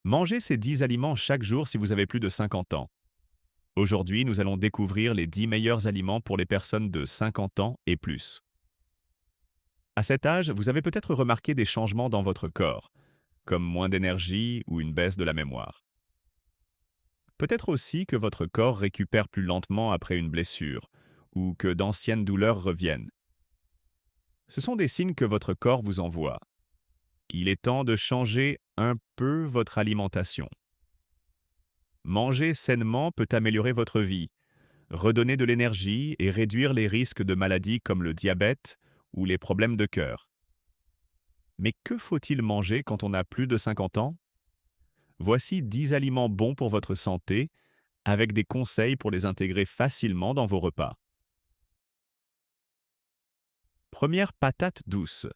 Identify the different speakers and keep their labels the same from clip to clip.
Speaker 1: Mangez ces 10 aliments chaque jour si vous avez plus de 50 ans. Aujourd'hui, nous allons découvrir les 10 meilleurs aliments pour les personnes de 50 ans et plus. À cet âge, vous avez peut-être remarqué des changements dans votre corps, comme moins d'énergie ou une baisse de la mémoire. Peut-être aussi que votre corps récupère plus lentement après une blessure, ou que d'anciennes douleurs reviennent. Ce sont des signes que votre corps vous envoie. Il est temps de changer un peu votre alimentation. Manger sainement peut améliorer votre vie, redonner de l'énergie et réduire les risques de maladies comme le diabète ou les problèmes de cœur. Mais que faut-il manger quand on a plus de 50 ans? Voici 10 aliments bons pour votre santé, avec des conseils pour les intégrer facilement dans vos repas. Première patate douce.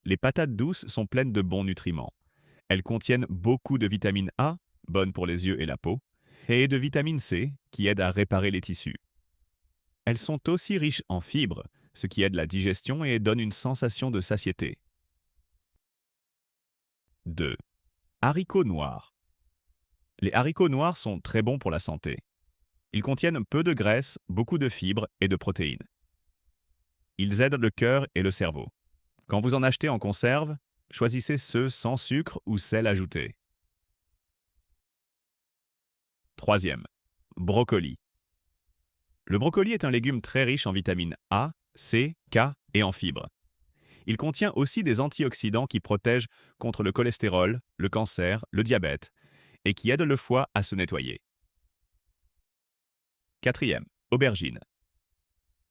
Speaker 1: Les patates douces sont pleines de bons nutriments. Elles contiennent beaucoup de vitamine A, bonne pour les yeux et la peau, et de vitamine C, qui aide à réparer les tissus. Elles sont aussi riches en fibres, ce qui aide la digestion et donne une sensation de satiété. 2. Haricots noirs. Les haricots noirs sont très bons pour la santé. Ils contiennent peu de graisse, beaucoup de fibres et de protéines. Ils aident le cœur et le cerveau. Quand vous en achetez en conserve, choisissez ceux sans sucre ou sel ajouté. Troisième, brocoli. Le brocoli est un légume très riche en vitamines A, C, K et en fibres. Il contient aussi des antioxydants qui protègent contre le cholestérol, le cancer, le diabète et qui aident le foie à se nettoyer. Quatrième, aubergine.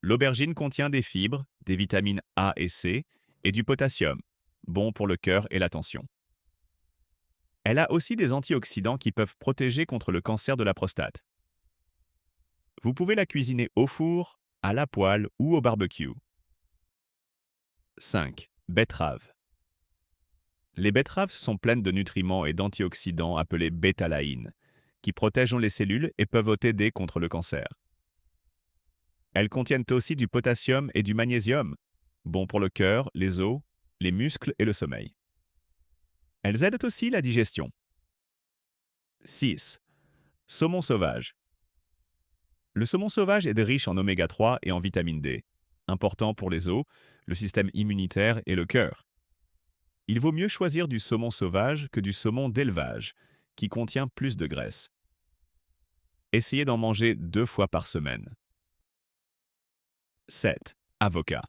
Speaker 1: L'aubergine contient des fibres, des vitamines A et C et du potassium, bon pour le cœur et la tension. Elle a aussi des antioxydants qui peuvent protéger contre le cancer de la prostate. Vous pouvez la cuisiner au four, à la poêle ou au barbecue. 5. Betterave. Les betteraves sont pleines de nutriments et d'antioxydants appelés bétalaïnes, qui protègent les cellules et peuvent aider contre le cancer. Elles contiennent aussi du potassium et du magnésium, bons pour le cœur, les os, les muscles et le sommeil. Elles aident aussi la digestion. 6. Saumon sauvage. Le saumon sauvage est riche en oméga 3 et en vitamine D, important pour les os, le système immunitaire et le cœur. Il vaut mieux choisir du saumon sauvage que du saumon d'élevage, qui contient plus de graisse. Essayez d'en manger 2 fois par semaine. 7. Avocat.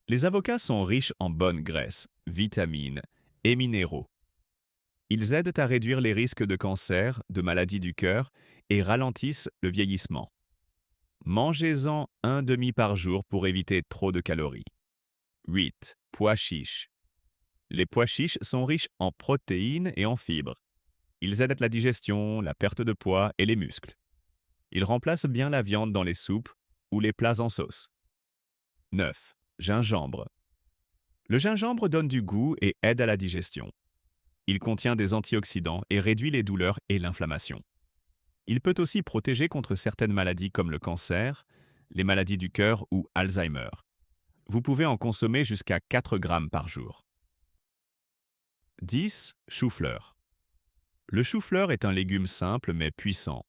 Speaker 1: Les avocats sont riches en bonnes graisses, vitamines et minéraux. Ils aident à réduire les risques de cancer, de maladies du cœur et ralentissent le vieillissement. Mangez-en un demi par jour pour éviter trop de calories. 8. Pois chiches. Les pois chiches sont riches en protéines et en fibres. Ils aident la digestion, la perte de poids et les muscles. Ils remplacent bien la viande dans les soupes ou les plats en sauce. 9. Gingembre. Le gingembre donne du goût et aide à la digestion. Il contient des antioxydants et réduit les douleurs et l'inflammation. Il peut aussi protéger contre certaines maladies comme le cancer, les maladies du cœur ou Alzheimer. Vous pouvez en consommer jusqu'à 4 grammes par jour. 10. Chou-fleur. Le chou-fleur est un légume simple mais puissant.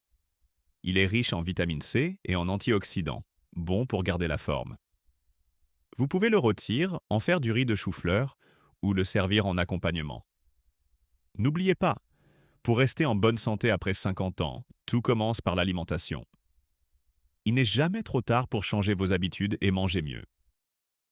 Speaker 1: Il est riche en vitamine C et en antioxydants, bon pour garder la forme. Vous pouvez le rôtir, en faire du riz de chou-fleur ou le servir en accompagnement. N'oubliez pas, pour rester en bonne santé après 50 ans, tout commence par l'alimentation. Il n'est jamais trop tard pour changer vos habitudes et manger mieux.